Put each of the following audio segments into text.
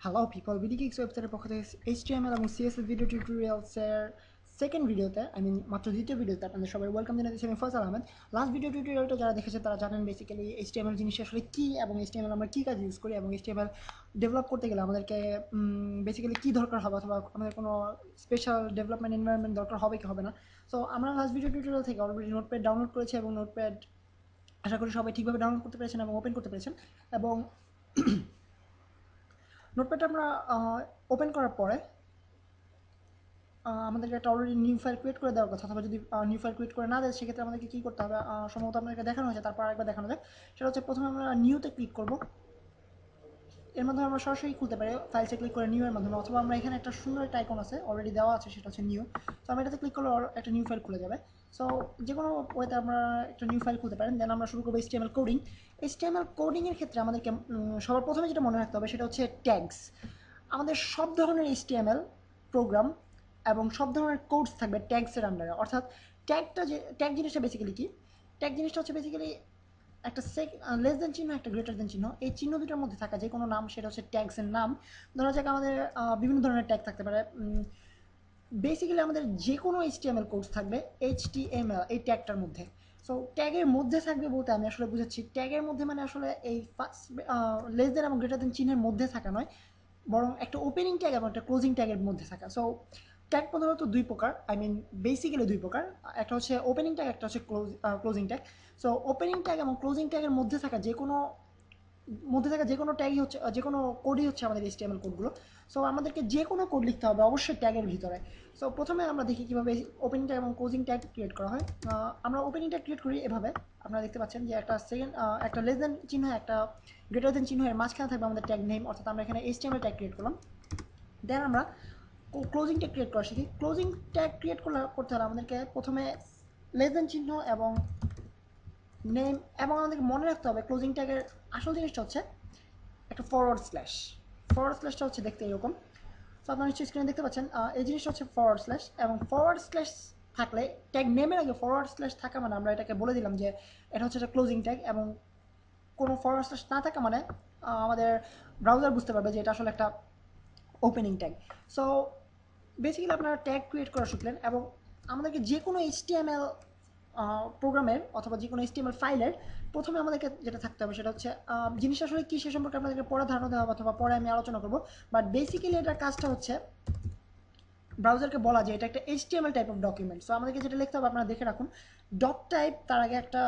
Hello people বিডিকিক্স ওয়েবসাইটের পক্ষ থেকে এইচটিএমএল এবং সিএসএস ভিডিও টিউটোরিয়ালসের সেকেন্ড ভিডিওতে মাত্র দ্বিতীয় ভিডিওতে আপনাদের সবাই ওয়েলকাম জানাচ্ছি। আমি ফয়সাল আহমেদ। লাস্ট ভিডিও টিউটোরিয়ালটা যারা দেখেছে তারা জানেন বেসিক্যালি এইচটিএমএল জিনিসটা আসলে কী এবং এইচটিএমএল আমরা কী কাজ ইউজ করি এবং এইচটিএমএল ডেভেলপ করতে গেলে আমাদেরকে বেসিক্যালি কী দরকার হবে অথবা আমাদের কোনো স্পেশাল ডেভেলপমেন্ট এনভায়রনমেন্ট দরকার হবে কি হবে না। সো আমরা লাস্ট ভিডিও টিউটোরিয়াল থেকে অলরেডি নোটপ্যাড ডাউনলোড করেছি এবং নোটপ্যাড আশা করি সবাই ঠিকভাবে ডাউনলোড করতে পেরেছেন এবং ওপেন করতে পেরেছেন। এবং নোটপ্যাডটা আমরা ওপেন করার পরে আমাদেরকে একটা অলরেডি নিউ ফাইল ক্রিয়েট করে দেওয়ার কথা, অথবা যদি নিউ ফাইল ক্রিয়েট করে না দেয় সেক্ষেত্রে আমাদেরকে কী করতে হবে, সম্ভবত আপনাদেরকে দেখানো হয়েছে, তারপর আরেকবার দেখানো যায়। সেটা হচ্ছে প্রথমে আমরা নিউতে ক্লিক করব। এর মাধ্যমে আমরা সরাসরি খুলতে পারি ফাইলসে ক্লিক করে নিউ এর মাধ্যমে, অথবা আমরা এখানে একটা সুন্দর একটা আইকন আছে অলরেডি দেওয়া আছে, সেটা হচ্ছে নিউ। তো আমরা এটাতে ক্লিক করলে একটা নিউ ফাইল খুলে যাবে। সো যে কোনো ওয়েতে আমরা একটা নিউ ফাইল খুলতে পারেন। দেন আমরা শুরু করবো এইচটিএমএল কোডিং। এইচটিএমএল কোডিংয়ের ক্ষেত্রে আমাদেরকে সবার প্রথমে যেটা মনে রাখতে হবে সেটা হচ্ছে ট্যাগস। আমাদের সব ধরনের এইচটিএমএল প্রোগ্রাম এবং সব ধরনের কোডস থাকবে ট্যাগসের আন্ডারে। অর্থাৎ ট্যাগ জিনিসটা বেসিক্যালি কি, ট্যাগ জিনিসটা হচ্ছে বেসিক্যালি একটা লেস দেন চিহ্ন, একটা গ্রেটার দেন চিহ্ন, এই চিহ্ন দুটোর মধ্যে থাকা যে কোনো নাম সেটা হচ্ছে ট্যাগসের নাম। ধরা যাক আমাদের বিভিন্ন ধরনের ট্যাগ থাকতে পারে। বেসিক্যালি আমাদের যে কোনো এইচটিএমএল কোডস থাকবে এইচটিএমএল এই ট্যাগটার মধ্যে। সো ট্যাগের মধ্যে থাকবে বলতে আমি আসলে বুঝাচ্ছি ট্যাগের মধ্যে মানে আসলে এই ফার্স্ট লেস দেন এবং গ্রেটার দেন চিহ্নের মধ্যে থাকা নয়, বরং একটা ওপেনিং ট্যাগ এবং একটা ক্লোজিং ট্যাগের মধ্যে থাকা। সো ট্যাগ প্রধানত দুই প্রকার, আই মিন বেসিক্যালি দুই প্রকার। একটা হচ্ছে ওপেনিং ট্যাগ, একটা হচ্ছে closing tag. So opening tag এবং ক্লোজিং ট্যাগের মধ্যে থাকা যে কোনো ট্যাগই হচ্ছে, যে কোনো কোডই হচ্ছে আমাদের এইচটিএমএল কোডগুলো। সো আমাদেরকে যে কোনো কোড লিখতে হবে অবশ্যই ট্যাগের ভিতরে। সো প্রথমে আমরা দেখি কীভাবে ওপেনিং ট্যাগ এবং ক্লোজিং ট্যাগ ক্রিয়েট করা হয়। আমরা ওপেনিং ট্যাগ ক্রিয়েট করি এভাবে। আপনারা দেখতে পাচ্ছেন যে একটা লেস দেন চিহ্ন, একটা গ্রেটার দেন চিহ্ন, এর মাঝখানে থাকবে আমাদের ট্যাগ নেম, অর্থাৎ আমরা এখানে এইচটিএমএল ট্যাগ ক্রিয়েট করলাম। দেন আমরা ক্লোজিং ট্যাগ ক্রিয়েট করা শিখি। ক্লোজিং ট্যাগ ক্রিয়েট করতে হলে আমাদেরকে প্রথমে লেস দেন চিহ্ন এবং নেম, এবং আমাদেরকে মনে রাখতে হবে ক্লোজিং ট্যাগের আসল জিনিসটা হচ্ছে একটা ফরওয়ার্ড স্ল্যাশ। ফরওয়ার্ড স্ল্যাশটা হচ্ছে দেখতে এরকম। সো আপনারা নিশ্চয়ই স্ক্রিনে দেখতে পাচ্ছেন, এই জিনিসটা হচ্ছে ফরওয়ার্ড স্ল্যাশ। এবং ফরওয়ার্ড স্ল্যাশ থাকলে, ট্যাগ নেমের আগে ফরওয়ার্ড স্ল্যাশ থাকা মানে আমরা এটাকে বলে দিলাম যে এটা হচ্ছে একটা ক্লোজিং ট্যাগ। এবং কোনো ফরওয়ার্ড স্ল্যাশ না থাকা মানে আমাদের ব্রাউজার বুঝতে পারবে যে এটা আসলে একটা ওপেনিং ট্যাগ। সো বেসিক্যালি আপনারা ট্যাগ ক্রিয়েট করা শিখলেন, এবং আমাদেরকে যে কোনো এইচটিএমএল প্রোগ্রামের অথবা যে কোনো এইচটিএমএল ফাইলের প্রথমে আমাদেরকে যেটা থাকতে হবে সেটা হচ্ছে জিনিস আসলে কী সে সম্পর্কে আপনাদেরকে পরে ধারণা দেওয়া হবে অথবা পরে আমি আলোচনা করবো। বাট বেসিক্যালি এটার কাজটা হচ্ছে ব্রাউজারকে বলা যে এটা একটা HTML type of document. So আমাদেরকে যেটা লিখতে হবে আপনারা দেখে রাখুন, ডট টাইপ, তার আগে একটা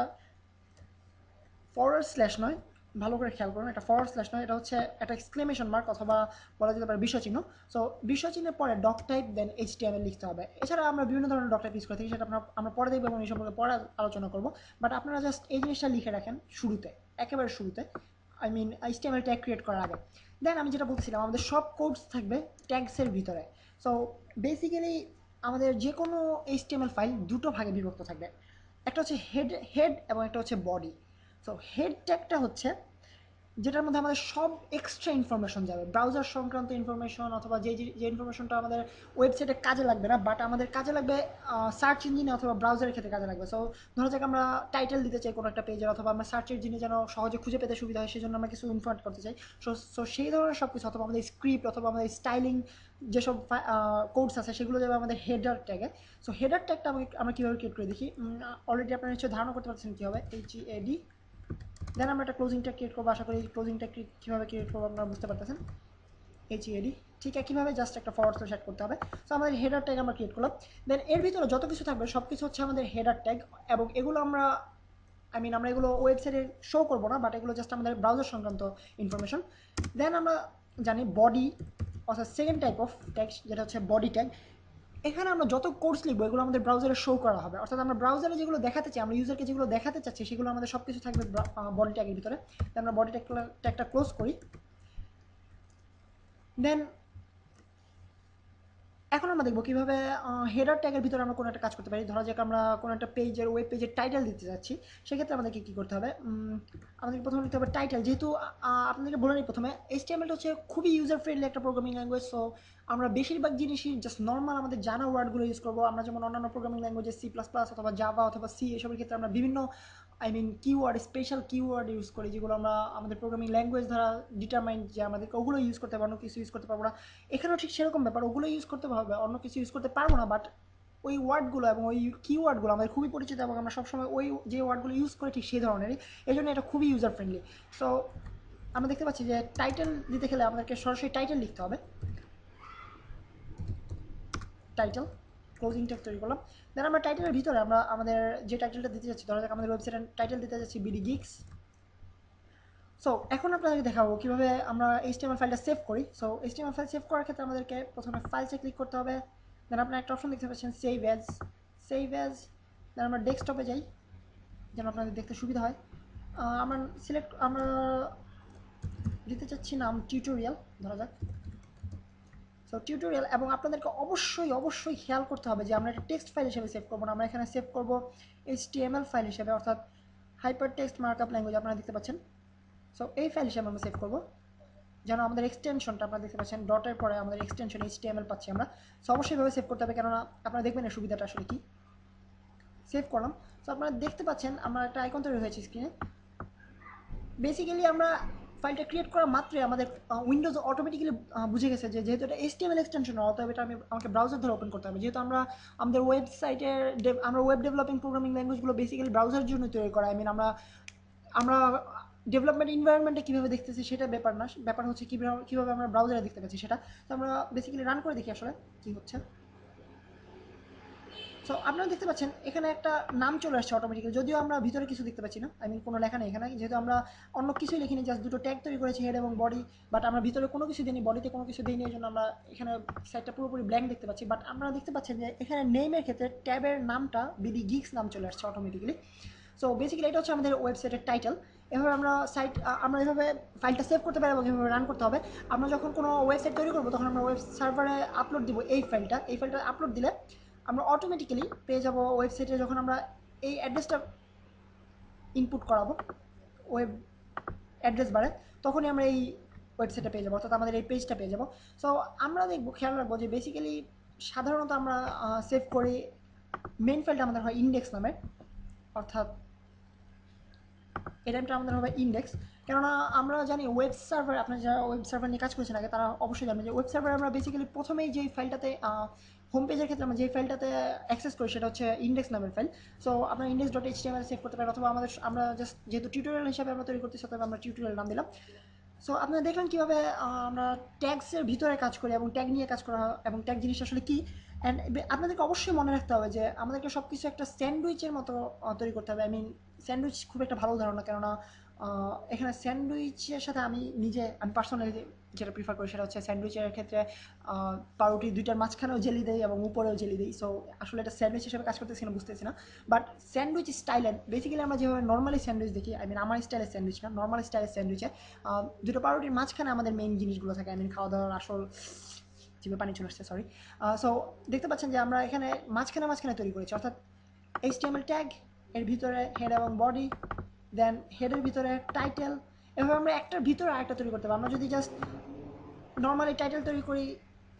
ফরওয়ার্ড স্ল্যাশ নয়, ভালো করে খেয়াল করুন, এটা ফরওয়ার্ড স্ল্যাশ নয়, এটা হচ্ছে একটা এক্সক্লেমেশন মার্ক অথবা বলা যেতে পারে বিষয় চিহ্ন। সো বিষয় চিহ্নের পরে ডক টাইপ দেন এইচটিএমএল লিখতে হবে। এছাড়া আমরা বিভিন্ন ধরনের ডক টাইপ ইউজ করে থাকি, সেটা আমরা পরে দেখবো এবং এই সম্পর্কে পরে আলোচনা করবো। বাট আপনারা জাস্ট এই জিনিসটা লিখে রাখেন শুরুতে, একেবারে শুরুতে, I mean HTML tag create করার আগে। দেন আমি যেটা বলছিলাম আমাদের সব কোডস থাকবে ট্যাগসের ভিতরে। সো বেসিক্যালি আমাদের যে কোনো এইচটিএমএল ফাইল দুটো ভাগে বিভক্ত থাকবে, একটা হচ্ছে হেড হেড এবং একটা হচ্ছে বডি। সো হেড ট্যাগটা হচ্ছে যেটার মধ্যে আমাদের সব এক্সট্রা ইনফরমেশন যাবে, ব্রাউজার সংক্রান্ত ইনফরমেশন অথবা যে ইনফরমেশনটা আমাদের ওয়েবসাইটে কাজে লাগবে না, বাট আমাদের কাজে লাগবে সার্চ ইঞ্জিনে অথবা ব্রাউজারের ক্ষেত্রে কাজে লাগবে। সো ধরা যাক আমরা টাইটেল দিতে চাই কোনো একটা পেজের, অথবা আমরা সার্চ ইঞ্জিনে যেন সহজে খুঁজে পেতে সুবিধা হয় সেজন্য আমরা কিছু ইনফরমেট করতে চাই। সো সেই ধরনের সব কিছু, অথবা আমাদের স্ক্রিপ্ট অথবা আমাদের স্টাইলিং যেসব কোডস আছে সেগুলো যাবে আমাদের হেডার ট্যাগে। সো হেডার ট্যাগটা আমরা কীভাবে ক্রিয়েট করে দেখি। অলরেডি আপনারা নিশ্চয়ই ধারণা করতে পারছেন কী হবে, HEAD। দেন আমরা একটা ক্লোজিং ট্যাগ ক্রিয়েট করবো, আশা করি ক্লোজিং ট্যাগ কীভাবে ক্রিয়েট করবো আপনারা বুঝতে পারতেছেন। HEAD, ঠিক একইভাবে জাস্ট একটা ফরওয়ার্ড স্ল্যাশ অ্যাড করতে হবে। সো আমাদের হেডার ট্যাগ আমরা ক্রিয়েট করলাম। দেন এর ভিতরে যত কিছু থাকবে সব কিছু হচ্ছে আমাদের হেডার ট্যাগ, এবং এগুলো আমরা এগুলো ওয়েবসাইটে শো করবো না, বাট এগুলো জাস্ট আমাদের ব্রাউজার সংক্রান্ত ইনফরমেশন। দেন আমরা জানি বডি, অর্থাৎ সেকেন্ড টাইপ অফ ট্যাগ যেটা হচ্ছে বডি ট্যাগ। এখানে আমরা যত কোর্স লিখবো এগুলো আমাদের ব্রাউজারে শো করা হবে, অর্থাৎ আমরা ব্রাউজারে যেগুলো দেখাতে চাই, আমরা ইউজারকে যেগুলো দেখাতে চাচ্ছি সেগুলো আমাদের সব কিছু থাকবে বডি ট্যাগের ভিতরে। আমরা বডি ট্যাগটা ক্লোজ করি। দেন এখন আমরা দেখবো কীভাবে হেডার ট্যাগের ভিতরে আমরা কোনো একটা কাজ করতে পারি। ধরা যাক আমরা কোনো একটা ওয়েব পেজের টাইটেল দিতে যাচ্ছি, সেক্ষেত্রে আমাদেরকে কী করতে হবে, আমাদেরকে প্রথমে লিখতে হবে টাইটেল। যেহেতু আপনাদেরকে বলে নিই প্রথমে, এইচটিএমএলটা হচ্ছে খুবই ইউজার ফ্রেন্ডলি একটা প্রোগ্রামিং ল্যাঙ্গুয়েজ। সো আমরা বেশিরভাগ জিনিসই জাস্ট নর্মাল আমাদের জানা ওয়ার্ডগুলো ইউজ করবো। আমরা যেমন অন্যান্য প্রোগ্রামিং ল্যাঙ্গুয়েজে C++ অথবা জাভা অথবা সি এসবের ক্ষেত্রে আমরা বিভিন্ন I mean keyword, special keyword use করি, যেগুলো আমরা আমাদের প্রোগ্রামিং ল্যাঙ্গুয়েজ দ্বারা ডিটারমাইন্ড, যে আমাদেরকে ওগুলো ইউজ করতে হবে, অন্য কিছু ইউজ করতে পারবো না। এখানেও ঠিক সেরকম ব্যাপার, ওগুলো ইউজ করতে হবে, অন্য কিছু ইউজ করতে পারবো না। বাট ওই ওয়ার্ডগুলো এবং ওই কিওয়ার্ডগুলো আমাদের খুবই পরিচিত এবং আমরা সবসময় ওই যে ওয়ার্ডগুলো ইউজ করি ঠিক সেই ধরনেরই, এই জন্য এটা খুবই ইউজার ফ্রেন্ডলি। সো আমরা দেখতে পাচ্ছি যে টাইটেল দিতে গেলে আমাদেরকে সরাসরি টাইটেল লিখতে হবে, টাইটেল ক্লোজিং ট্যাগ তৈরি করলাম। দেন আমরা টাইটেলের ভিতরে আমরা আমাদের যে টাইটেলটা দিতে যাচ্ছি, ধরা যাক আমাদের ওয়েবসাইটের টাইটেল দিতে যাচ্ছি বিডি গিগস। সো এখন আপনাদেরকে দেখাবো কীভাবে আমরা এইচটিএমএল ফাইলটা সেভ করি। সো এইচটিএমএল ফাইল সেভ করার ক্ষেত্রে আমাদেরকে প্রথমে ফাইলসে ক্লিক করতে হবে। দেন আপনার একটা অপশন দেখতে পাচ্ছেন সেভ অ্যাজ, সেভ অ্যাজ। দেন আমরা ডেস্কটপে যাই যেন আপনাদের দেখতে সুবিধা হয়। আমরা দিতে চাচ্ছি নাম টিউটোরিয়াল ধরা যাক। সো টিউটোরিয়াল, এবং আপনাদেরকে অবশ্যই খেয়াল করতে হবে যে আমরা একটা টেক্সট ফাইল হিসেবে সেভ করবো না, আমরা এখানে সেভ করবো এইচটিএমএল ফাইল হিসেবে, অর্থাৎ হাইপার টেক্সট মার্কআপ ল্যাঙ্গুয়েজ আপনারা দেখতে পাচ্ছেন। সো এই ফাইল হিসেবে আমরা সেভ করবো, যেন আমাদের এক্সটেনশনটা আপনারা দেখতে পাচ্ছেন ডটের পরে আমাদের এক্সটেনশন এইচটিএমএল পাচ্ছি আমরা। সো অবশ্যই এভাবে সেভ করতে হবে, কেননা আপনারা দেখবেন এর সুবিধাটা আসলে কি। সেভ করলাম। সো আপনারা দেখতে পাচ্ছেন আমার একটা আইকন তৈরি হয়েছে স্ক্রিনে। বেসিক্যালি আমরা ফাইলটা ক্রিয়েট করা মাত্রই আমাদের উইন্ডোজ অটোমেটিক্যালি বুঝে গেছে যে যেহেতু এটা এইচটিএমএল এক্সটেনশন, অতএব এটা আমাকে ব্রাউজার ধরে ওপেন করতে হবে। যেহেতু আমরা আমাদের ওয়েবসাইটের আমরা ওয়েব ডেভেলপিং প্রোগ্রামিং ল্যাঙ্গুয়েজগুলো বেসিক্যালি ব্রাউজারের জন্য তৈরি করা। আই মিন আমরা ডেভেলপমেন্ট ইনভায়রনমেন্টে কীভাবে দেখতেছি সেটা ব্যাপার না, ব্যাপার হচ্ছে কীভাবে আমরা ব্রাউজারে দেখতে পাচ্ছি সেটা। তো আমরা বেসিক্যালি রান করে দেখি আসলে কী হচ্ছে। সো আপনারা দেখতে পাচ্ছেন এখানে একটা নাম চলে আসছে অটোমেটিক্যালি, যদিও আমরা ভিতরে কিছু দেখতে পাচ্ছি না, আই মিন কোনো লেখা নেই এখানে, যেহেতু আমরা অন্য কিছুই লিখিনি, জাস্ট দুটো ট্যাগ তৈরি করেছি হেড এবং বডি। বাট আমরা ভিতরে কোনো কিছু দিইনি, বডিতে কোনো কিছু দিইনি, এই জন্য আমরা এখানে সাইডটা পুরোপুরি ব্ল্যাঙ্ক দেখতে পাচ্ছি। বাট আপনারা দেখতে পাচ্ছেন যে এখানে নেমের ক্ষেত্রে ট্যাবের নামটা বিডি গিগস নাম চলে আসছে অটোমেটিক্যালি। সো বেসিক্যালি এটা হচ্ছে আমাদের ওয়েবসাইটের টাইটেল। এভাবে আমরা এভাবে ফাইলটা সেভ করতে পারি এবং এভাবে রান করতে হবে। আমরা যখন কোনো ওয়েবসাইট তৈরি করবো তখন আমরা ওয়েব সার্ভারে আপলোড দিব এই ফাইলটা আপলোড দিলে আমরা অটোমেটিক্যালি পেয়ে যাব ওয়েবসাইটে। যখন আমরা এই অ্যাড্রেসটা ইনপুট করাবো ওয়েব অ্যাড্রেস বারে, তখনই আমরা এই ওয়েবসাইটটা পেয়ে যাবো, অর্থাৎ আমাদের এই পেজটা পেয়ে যাবো। সো আমরা দেখবো, খেয়াল রাখবো যে বেসিক্যালি সাধারণত আমরা সেভ করি মেইন ফাইলটা আমাদের হয় ইন্ডেক্স নামে, অর্থাৎ এই টাইমটা আমাদের হবে ইন্ডেক্স। কেননা আমরা জানি ওয়েব সার্ভার, আপনারা যারা ওয়েব সার্ভার নিয়ে কাজ করেছেন আগে তারা অবশ্যই জানবেন যে ওয়েব সার্ভারে আমরা বেসিক্যালি প্রথমেই যেই ফাইলটাতে হোম পেজের ক্ষেত্রে আমরা যেই ফাইলটাতে অ্যাক্সেস করি সেটা হচ্ছে ইন্ডেক্স নামের ফাইল। সো আপনার ইন্ডেক্স ডট এইচটিএমএল সেভ করতে পারেন, অথবা আমরা জাস্ট যেহেতু টিউটোরিয়াল হিসাবে আমরা তৈরি করতেছি তবে আমরা টিউটোরিয়াল নাম দিলাম। সো আপনারা দেখলেন কীভাবে আমরা ট্যাগসের ভিতরে কাজ করি এবং ট্যাগ নিয়ে কাজ করা, এবং ট্যাগ জিনিসটা আসলে কী। অ্যান্ড আপনাদেরকে অবশ্যই মনে রাখতে হবে যে আমাদেরকে সব কিছু একটা স্যান্ডউইচের মতো তৈরি করতে হবে। আই মিন স্যান্ডউইচ খুব একটা ভালো উদাহরণ না, কেননা এখানে স্যান্ডউইচের সাথে আমি পার্সোনালি যেটা প্রিফার করি সেটা হচ্ছে স্যান্ডউইচের ক্ষেত্রে পাউরুটি দুইটার মাঝখানেও জেলি দেই এবং উপরেও জেলি দিই। সো আসলে এটা স্যান্ডউইচ হিসেবে কাজ করতেছি না, বুঝতেছি না। বাট স্যান্ডউইচ স্টাইলে বেসিক্যালি আমরা যেভাবে নর্মালি স্যান্ডউইচ দেখি, আই মিন আমার স্টাইলের স্যান্ডউইচ না, নর্মাল স্টাইলের স্যান্ডউইচে দুটো পাউরুটির মাঝখানে আমাদের মেইন জিনিসগুলো থাকে, আই মিন খাওয়া দাওয়ার আসল জিভে পানি চলে আসছে, সরি। সো দেখতে পাচ্ছেন যে আমরা এখানে মাঝখানে তৈরি করেছি, অর্থাৎ এইচটিএমএল ট্যাগ, এর ভিতরে হেড এবং বডি, দেন হেডের ভিতরে টাইটেল। এভাবে আমরা একটার ভিতরে আরেকটা তৈরি করতে পারি। আমরা যদি জাস্ট নর্মালি টাইটেল তৈরি করি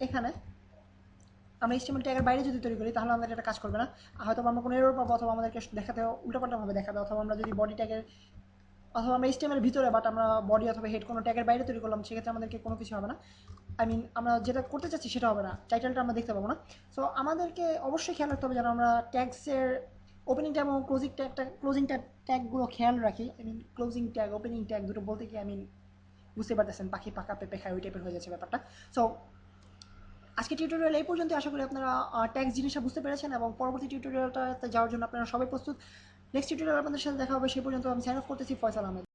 এখানে, আমরা এইচটিএমএল ট্যাগের বাইরে যদি তৈরি করি তাহলে আমাদের এটা কাজ করবে না, হয়তো আমরা কোনো এরর পাবো, অথবা আমাদেরকে দেখাতে উল্টোপাল্টাভাবে দেখাবে। অথবা আমরা যদি বডি ট্যাগের, অথবা আমরা এইচটিএমএল ভিতরে বাট আমরা বডি অথবা হেড কোনো ট্যাগের বাইরে তৈরি করলাম, সেক্ষেত্রে আমাদেরকে কোনো কিছু হবে না। আই মিন আমরা যেটা করতে চাচ্ছি সেটা হবে না, টাইটেলটা আমরা দেখতে পাবো না। সো আমাদেরকে অবশ্যই খেয়াল রাখতে হবে যেন আমরা ট্যাগসের ওপেনিং ট্যাগ এবং ক্লোজিং ট্যাগগুলো খেয়াল রাখি। I mean closing tag opening tag দুটো বলতে কি, আই মিন বুঝতে পারতেছেন পাখি পাকা পেঁপে খায় ওই টাইপের হয়ে যাচ্ছে ব্যাপারটা। সো আজকে টিউটোরিয়াল এই পর্যন্ত, আশা করি আপনারা ট্যাক্স জিনিসটা বুঝতে পেরেছেন এবং পরবর্তী টিউটোরিয়ালটাতে যাওয়ার জন্য আপনারা সবাই প্রস্তুত। নেক্সট টিউটোরিয়াল আপনাদের সাথে দেখা হবে, সেই পর্যন্ত আমি সাইন অফ করতেছি, ফয়সাল আহমেদ।